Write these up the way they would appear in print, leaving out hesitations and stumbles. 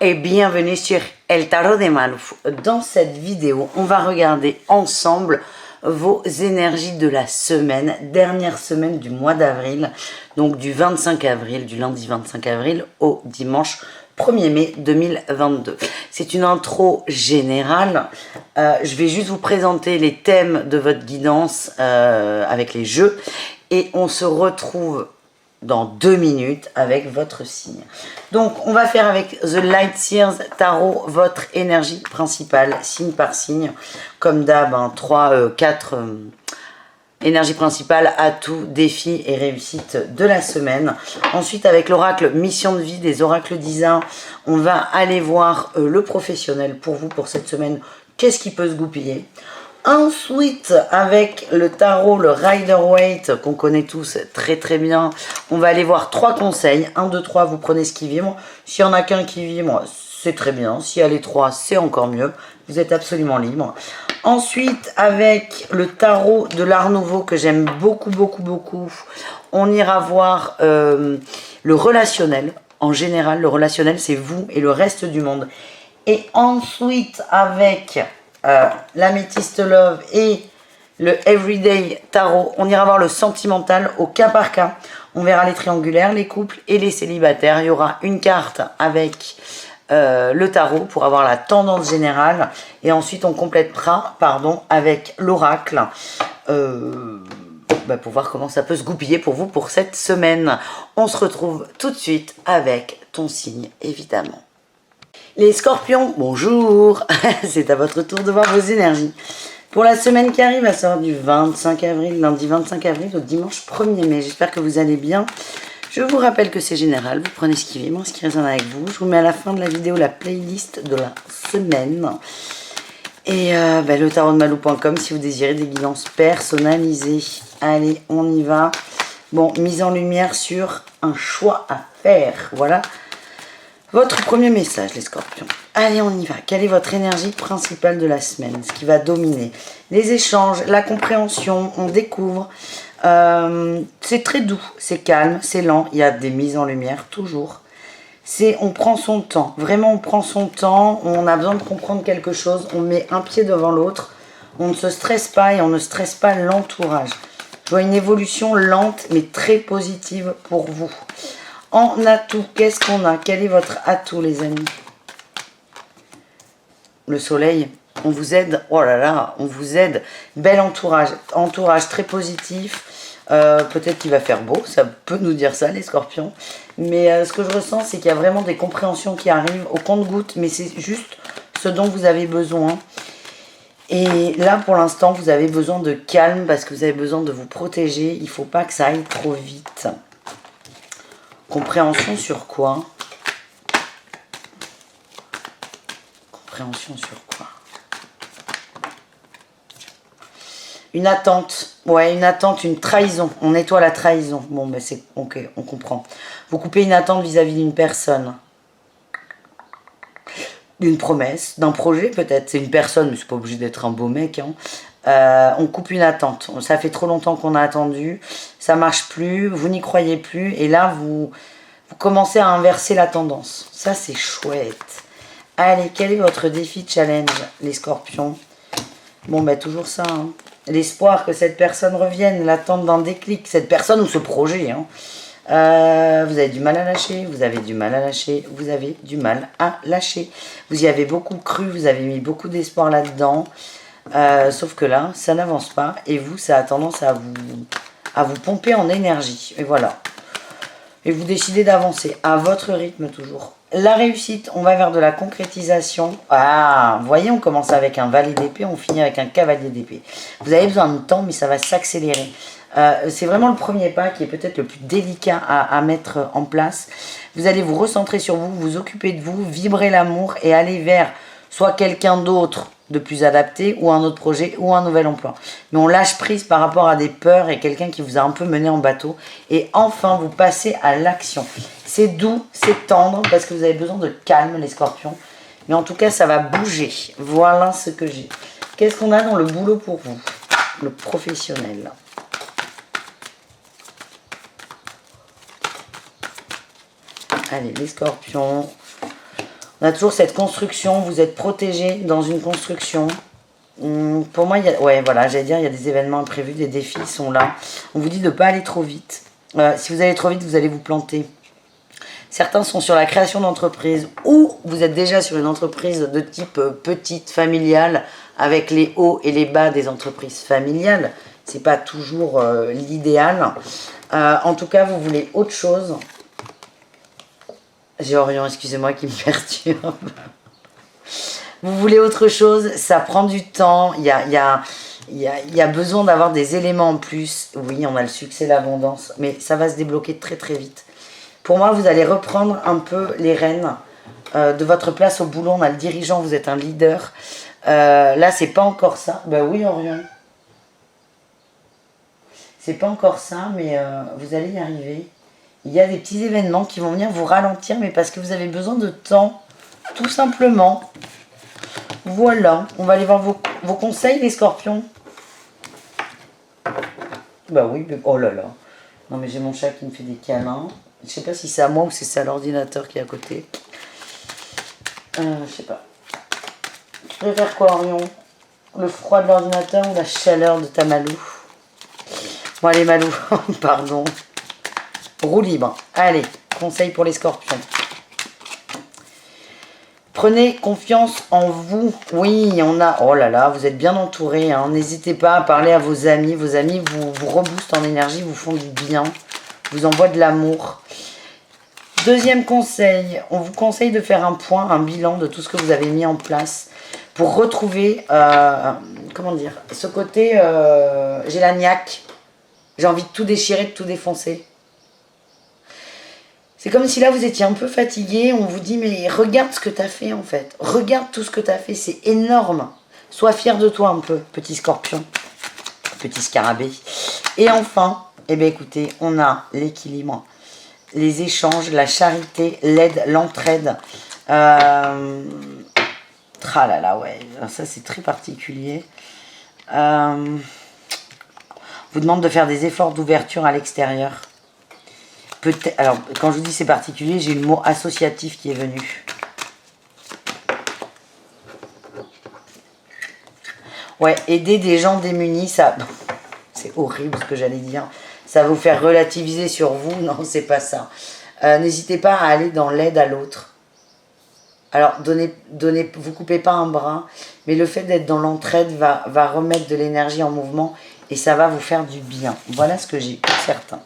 et bienvenue sur El Tarot de Malou. Dans cette vidéo, on va regarder ensemble vos énergies de la semaine, dernière semaine du mois d'avril, donc du 25 avril, du lundi 25 avril au dimanche 1er mai 2022. C'est une intro générale. Je vais juste vous présenter les thèmes de votre guidance avec les jeux et on se retrouve dans 2 minutes avec votre signe. Donc on va faire avec The Light Seers Tarot votre énergie principale, signe par signe. Comme d'hab, 4 énergies principales, atouts, défis et réussites de la semaine. Ensuite avec l'oracle mission de vie des oracles d'Isa, on va aller voir le professionnel pour vous pour cette semaine. Qu'est-ce qui peut se goupiller? Ensuite, avec le tarot, le Rider-Waite, qu'on connaît tous très très bien, on va aller voir 3 conseils. 1, 2, 3, vous prenez ce qui vibre. S'il n'y en a qu'un qui vibre, c'est très bien. S'il y a les 3, c'est encore mieux. Vous êtes absolument libre. Ensuite, avec le tarot de l'Art Nouveau, que j'aime beaucoup, on ira voir le relationnel. En général, le relationnel, c'est vous et le reste du monde. Et ensuite, avec l'améthyste love et le everyday tarot, on ira voir le sentimental au cas par cas. On verra les triangulaires, les couples et les célibataires. Il y aura une carte avec le tarot pour avoir la tendance générale et ensuite on complétera avec l'oracle pour voir comment ça peut se goupiller pour vous pour cette semaine. On se retrouve tout de suite avec ton signe évidemment. Les scorpions, bonjour. C'est à votre tour de voir vos énergies. Pour la semaine qui arrive, à savoir du 25 avril, lundi 25 avril au dimanche 1er mai. J'espère que vous allez bien. Je vous rappelle que c'est général. Vous prenez ce qui vibre, ce qui résonne avec vous. Je vous mets à la fin de la vidéo la playlist de la semaine. Et le tarot de malou.com si vous désirez des guidances personnalisées. Allez, on y va. Bon, mise en lumière sur un choix à faire. Voilà. Votre premier message, les scorpions. Allez, on y va. Quelle est votre énergie principale de la semaine? Ce qui va dominer? Les échanges, la compréhension, on découvre. C'est très doux, c'est calme, c'est lent. Il y a des mises en lumière, toujours. On prend son temps. Vraiment, on prend son temps. On a besoin de comprendre quelque chose. On met un pied devant l'autre. On ne se stresse pas et on ne stresse pas l'entourage. Je vois une évolution lente, mais très positive pour vous. En atout, qu'est-ce qu'on a? Quel est votre atout, les amis? Le soleil, on vous aide. Oh là là, on vous aide. Bel entourage. Entourage très positif. Peut-être qu'il va faire beau. Ça peut nous dire ça, les scorpions. Mais ce que je ressens, c'est qu'il y a vraiment des compréhensions qui arrivent au compte-gouttes. Mais c'est juste ce dont vous avez besoin. Et là, pour l'instant, vous avez besoin de calme parce que vous avez besoin de vous protéger. Il ne faut pas que ça aille trop vite. Compréhension sur quoi? Compréhension sur quoi? Une attente. Ouais, une attente, une trahison. On nettoie la trahison. Bon, ben c'est ok, on comprend. Vous coupez une attente vis-à-vis d'une personne. D'une promesse, d'un projet peut-être. C'est une personne, mais c'est pas obligé d'être un beau mec. On coupe une attente. Ça fait trop longtemps qu'on a attendu. Ça marche plus. Vous n'y croyez plus. Et là, vous commencez à inverser la tendance. Ça, c'est chouette. Allez, quel est votre défi challenge, les scorpions? Bon, ben toujours ça. L'espoir que cette personne revienne. L'attente d'un déclic. Cette personne ou ce projet. Vous avez du mal à lâcher. Vous avez du mal à lâcher. Vous avez du mal à lâcher. Vous y avez beaucoup cru. Vous avez mis beaucoup d'espoir là-dedans. Sauf que là, ça n'avance pas. Et vous, ça a tendance à vous pomper en énergie. Et voilà. Et vous décidez d'avancer à votre rythme toujours. La réussite, on va vers de la concrétisation. Ah, vous voyez, on commence avec un valet d'épée, on finit avec un cavalier d'épée. Vous avez besoin de temps, mais ça va s'accélérer. C'est vraiment le premier pas qui est peut-être le plus délicat à mettre en place. Vous allez vous recentrer sur vous, vous occuper de vous, vibrer l'amour et aller vers soit quelqu'un d'autre de plus adapté ou un autre projet ou un nouvel emploi. Mais on lâche prise par rapport à des peurs et quelqu'un qui vous a un peu mené en bateau. Et enfin, vous passez à l'action. C'est doux, c'est tendre parce que vous avez besoin de calme, les scorpions. Mais en tout cas, ça va bouger. Voilà ce que j'ai. Qu'est-ce qu'on a dans le boulot pour vous? Le professionnel. Allez, les scorpions. On a toujours cette construction, vous êtes protégé dans une construction. Pour moi, ouais, voilà, j'allais dire, il y a des événements imprévus, des défis sont là. On vous dit de ne pas aller trop vite. Si vous allez trop vite, vous allez vous planter. Certains sont sur la création d'entreprise ou vous êtes déjà sur une entreprise de type petite, familiale, avec les hauts et les bas des entreprises familiales. C'est pas toujours l'idéal. En tout cas, vous voulez autre chose. J'ai Orion, excusez-moi, qui me perturbe. Vous voulez autre chose, ça prend du temps. Il y a besoin d'avoir des éléments en plus. Oui, on a le succès, l'abondance, mais ça va se débloquer très très vite. Pour moi, vous allez reprendre un peu les rênes de votre place au boulot. On a le dirigeant, vous êtes un leader. Là, c'est pas encore ça. Ben oui, Orion. C'est pas encore ça, mais vous allez y arriver. Il y a des petits événements qui vont venir vous ralentir, mais parce que vous avez besoin de temps, tout simplement. Voilà, on va aller voir vos conseils, les scorpions. Bah oui, oh là là. Non mais j'ai mon chat qui me fait des câlins. Je sais pas si c'est à moi ou si c'est à l'ordinateur qui est à côté. Je sais pas. Tu préfères quoi, Orion? Le froid de l'ordinateur ou la chaleur de ta Malou? Bon allez Malou, pardon. Roue libre. Allez, conseil pour les scorpions. Prenez confiance en vous. Oui, on a... Oh là là, vous êtes bien entouré. Hein. N'hésitez pas à parler à vos amis. Vos amis vous reboostent en énergie, vous font du bien, vous envoient de l'amour. Deuxième conseil, on vous conseille de faire un point, un bilan de tout ce que vous avez mis en place pour retrouver, comment dire, ce côté, j'ai la niaque, j'ai envie de tout déchirer, de tout défoncer. C'est comme si là vous étiez un peu fatigué, on vous dit mais regarde ce que tu as fait en fait. Regarde tout ce que tu as fait, c'est énorme. Sois fier de toi un peu, petit scorpion, petit scarabée. Et enfin, eh bien écoutez, on a l'équilibre, les échanges, la charité, l'aide, l'entraide. Tralala, ouais, ça c'est très particulier. Vous demande de faire des efforts d'ouverture à l'extérieur. Peut-être, alors, quand je vous dis c'est particulier, j'ai le mot associatif qui est venu. Ouais, aider des gens démunis, ça... C'est horrible ce que j'allais dire. Ça va vous faire relativiser sur vous. Non, c'est pas ça. N'hésitez pas à aller dans l'aide à l'autre. Alors, vous coupez pas un bras, mais le fait d'être dans l'entraide va remettre de l'énergie en mouvement et ça va vous faire du bien. Voilà ce que j'ai pour certains.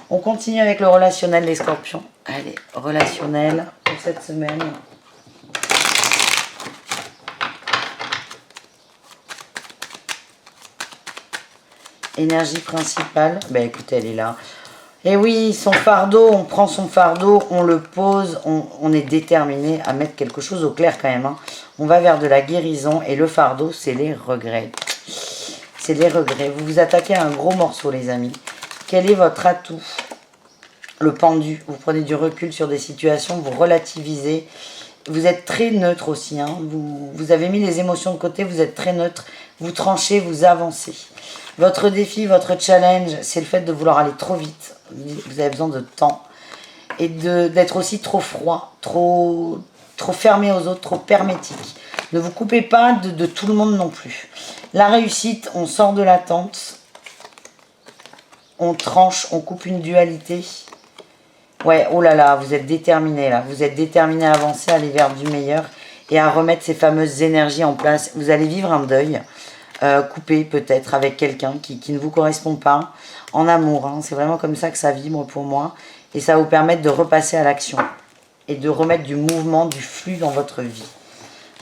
On continue avec le relationnel, les scorpions. Allez, relationnel pour cette semaine. Énergie principale. Ben écoutez, elle est là. Et oui, son fardeau, on prend son fardeau, on le pose, on est déterminé à mettre quelque chose au clair quand même. Hein. On va vers de la guérison et le fardeau, c'est les regrets. C'est les regrets. Vous vous attaquez à un gros morceau, les amis. Quel est votre atout? Le pendu. Vous prenez du recul sur des situations, vous relativisez. Vous êtes très neutre aussi. Hein. Vous avez mis les émotions de côté, vous êtes très neutre. Vous tranchez, vous avancez. Votre défi, votre challenge, c'est le fait de vouloir aller trop vite. Vous avez besoin de temps. Et d'être aussi trop froid, trop fermé aux autres, trop hermétique. Ne vous coupez pas de tout le monde non plus. La réussite, on sort de l'attente. On tranche, on coupe une dualité. Ouais, oh là là, vous êtes déterminé là. Vous êtes déterminé à avancer, à aller vers du meilleur et à remettre ces fameuses énergies en place. Vous allez vivre un deuil. Coupé peut-être avec quelqu'un qui ne vous correspond pas, en amour, hein. C'est vraiment comme ça que ça vibre pour moi, et ça va vous permettre de repasser à l'action, et de remettre du mouvement, du flux dans votre vie.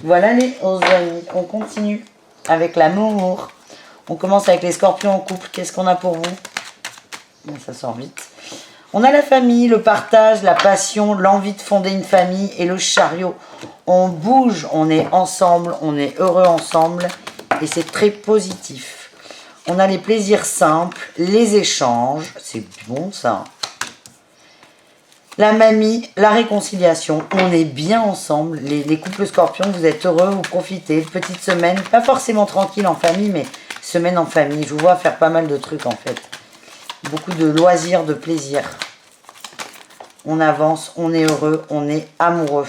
Voilà les amis, on continue avec l'amour, on commence avec les scorpions en couple, qu'est-ce qu'on a pour vous? Ça sort vite. On a la famille, le partage, la passion, l'envie de fonder une famille, et le chariot. On bouge, on est ensemble, on est heureux ensemble, et c'est très positif. On a les plaisirs simples, les échanges, c'est bon ça. La mamie, la réconciliation, on est bien ensemble. Les couples scorpions, vous êtes heureux, vous profitez. Petite semaine, pas forcément tranquille en famille, mais semaine en famille. Je vous vois faire pas mal de trucs en fait. Beaucoup de loisirs, de plaisir. On avance, on est heureux, on est amoureux.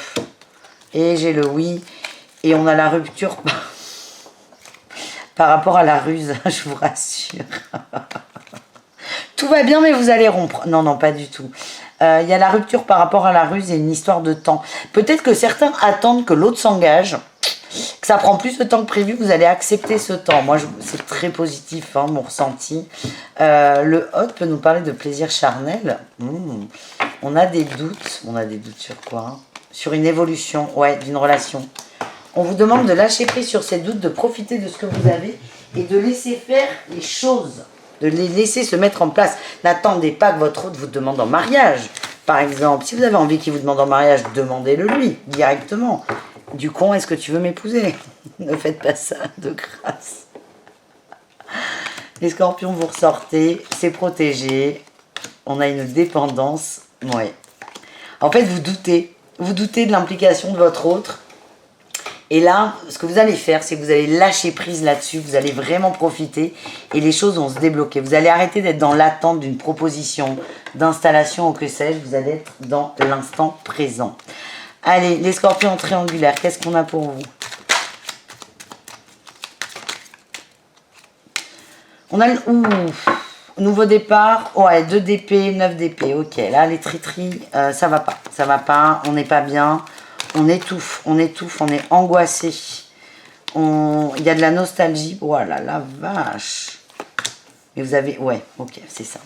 Et j'ai le oui. Et on a la rupture par rapport à la ruse, je vous rassure. Tout va bien, mais vous allez rompre. Non, non, pas du tout. Il y a la rupture par rapport à la ruse et une histoire de temps. Peut-être que certains attendent que l'autre s'engage, que ça prend plus de temps que prévu, vous allez accepter ce temps. Moi, c'est très positif, hein, mon ressenti. Le hot peut nous parler de plaisir charnel. On a des doutes. On a des doutes sur quoi, hein? Sur une évolution, ouais, d'une relation. On vous demande de lâcher prise sur ces doutes, de profiter de ce que vous avez et de laisser faire les choses, de les laisser se mettre en place. N'attendez pas que votre autre vous demande en mariage. Par exemple, si vous avez envie qu'il vous demande en mariage, demandez-le lui, directement. Du con, est-ce que tu veux m'épouser? Ne faites pas ça, de grâce. Les scorpions, vous ressortez, c'est protégé. On a une dépendance. Ouais. En fait, vous doutez. Vous doutez de l'implication de votre autre. Et là, ce que vous allez faire, c'est que vous allez lâcher prise là-dessus. Vous allez vraiment profiter et les choses vont se débloquer. Vous allez arrêter d'être dans l'attente d'une proposition, d'installation ou que sais-je. Vous allez être dans l'instant présent. Allez, les scorpions triangulaires, qu'est-ce qu'on a pour vous? On a le... nouveau départ. Ouais, 2 d'épée, 9 d'épée. Ok, là, les tri-tri, ça va pas. Ça va pas, on n'est pas bien. On étouffe, on est angoissé. Il y a de la nostalgie. Voilà, la vache. Mais vous avez... Ouais, ok, c'est ça.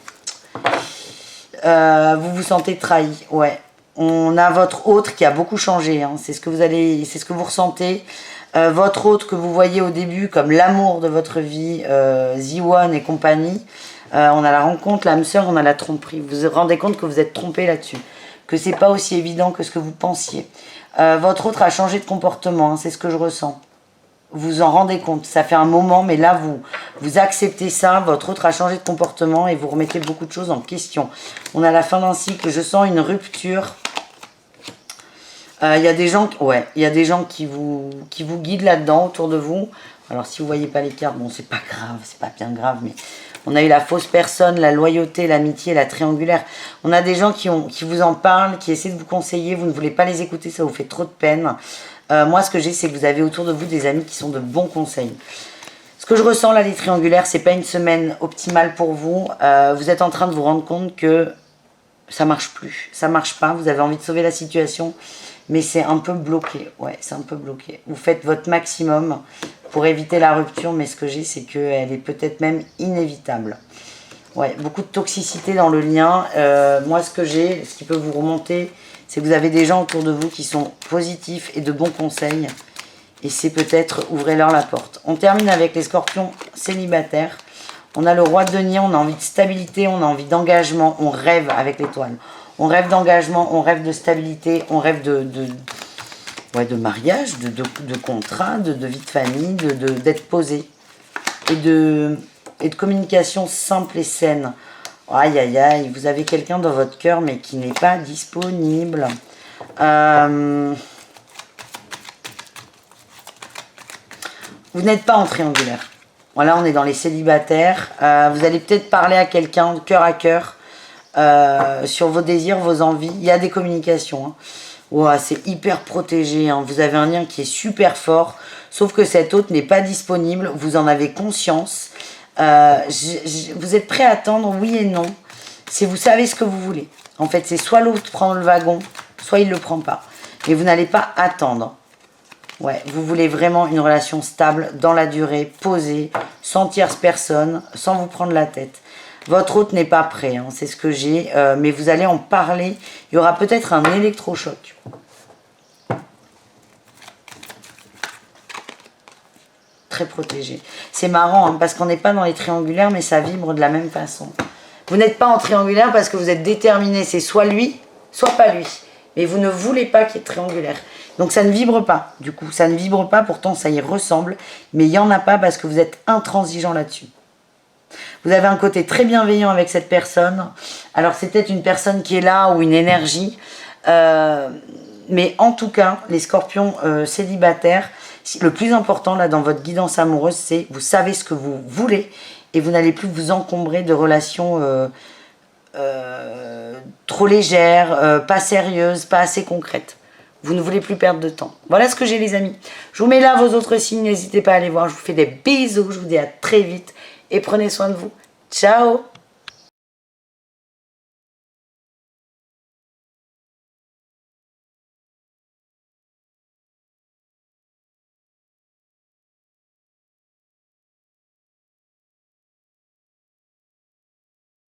Vous vous sentez trahi. Ouais. On a votre autre qui a beaucoup changé. Hein. C'est ce que vous ressentez. Votre autre que vous voyez au début comme l'amour de votre vie, Ziwan et compagnie. On a la rencontre, l'âme sœur, on a la tromperie. Vous vous rendez compte que vous êtes trompé là-dessus. Que c'est pas aussi évident que ce que vous pensiez. Votre autre a changé de comportement, hein, c'est ce que je ressens. Vous vous en rendez compte, ça fait un moment, mais là, vous acceptez ça, votre autre a changé de comportement et vous remettez beaucoup de choses en question. On a la fin d'un cycle, je sens une rupture. Il y a des gens, il y a des gens qui vous guident là-dedans, autour de vous. Alors, si vous voyez pas les cartes, bon, c'est pas grave, c'est pas bien grave, mais... On a eu la fausse personne, la loyauté, l'amitié, la triangulaire. On a des gens qui vous en parlent, qui essaient de vous conseiller. Vous ne voulez pas les écouter, ça vous fait trop de peine. Moi, ce que j'ai, c'est que vous avez autour de vous des amis qui sont de bons conseils. Ce que je ressens là, les triangulaires, c'est pas une semaine optimale pour vous. Vous êtes en train de vous rendre compte que ça marche plus. Ça marche pas. Vous avez envie de sauver la situation, mais c'est un peu bloqué. Ouais, c'est un peu bloqué. Vous faites votre maximum pour éviter la rupture, mais ce que j'ai, c'est qu'elle est peut-être même inévitable. Ouais, beaucoup de toxicité dans le lien. Moi, ce que j'ai, ce qui peut vous remonter, c'est que vous avez des gens autour de vous qui sont positifs et de bons conseils. Et c'est peut-être, ouvrez-leur la porte. On termine avec les scorpions célibataires. On a le roi de denier, on a envie de stabilité, on a envie d'engagement, on rêve avec l'étoile. On rêve d'engagement, on rêve de stabilité, on rêve de mariage, de contrat, de vie de famille, d'être posé. Et de communication simple et saine. Aïe, aïe, aïe, vous avez quelqu'un dans votre cœur, mais qui n'est pas disponible. Vous n'êtes pas en triangulaire. Voilà, on est dans les célibataires. Vous allez peut-être parler à quelqu'un, cœur à cœur, sur vos désirs, vos envies. Il y a des communications, hein. Wow, c'est hyper protégé, hein. Vous avez un lien qui est super fort, sauf que cet autre n'est pas disponible, vous en avez conscience. Vous êtes prêt à attendre, oui et non. Si vous savez ce que vous voulez. En fait, c'est soit l'autre prend le wagon, soit il ne le prend pas. Mais vous n'allez pas attendre. Ouais, vous voulez vraiment une relation stable, dans la durée, posée, sans tierce personne, sans vous prendre la tête. Votre hôte n'est pas prêt, hein, c'est ce que j'ai, mais vous allez en parler. Il y aura peut-être un électrochoc. Très protégé. C'est marrant, hein, parce qu'on n'est pas dans les triangulaires, mais ça vibre de la même façon. Vous n'êtes pas en triangulaire parce que vous êtes déterminé, c'est soit lui, soit pas lui. Mais vous ne voulez pas qu'il y ait triangulaire. Donc ça ne vibre pas, du coup. Ça ne vibre pas, pourtant ça y ressemble. Mais il n'y en a pas parce que vous êtes intransigeant là-dessus. Vous avez un côté très bienveillant avec cette personne. Alors c'est peut-être une personne qui est là ou une énergie. Mais en tout cas, les scorpions célibataires, le plus important là dans votre guidance amoureuse, c'est vous savez ce que vous voulez et vous n'allez plus vous encombrer de relations trop légères, pas sérieuses, pas assez concrètes. vous ne voulez plus perdre de temps. Voilà ce que j'ai les amis. Je vous mets là vos autres signes, n'hésitez pas à aller voir. Je vous fais des bisous, je vous dis à très vite et prenez soin de vous. Ciao!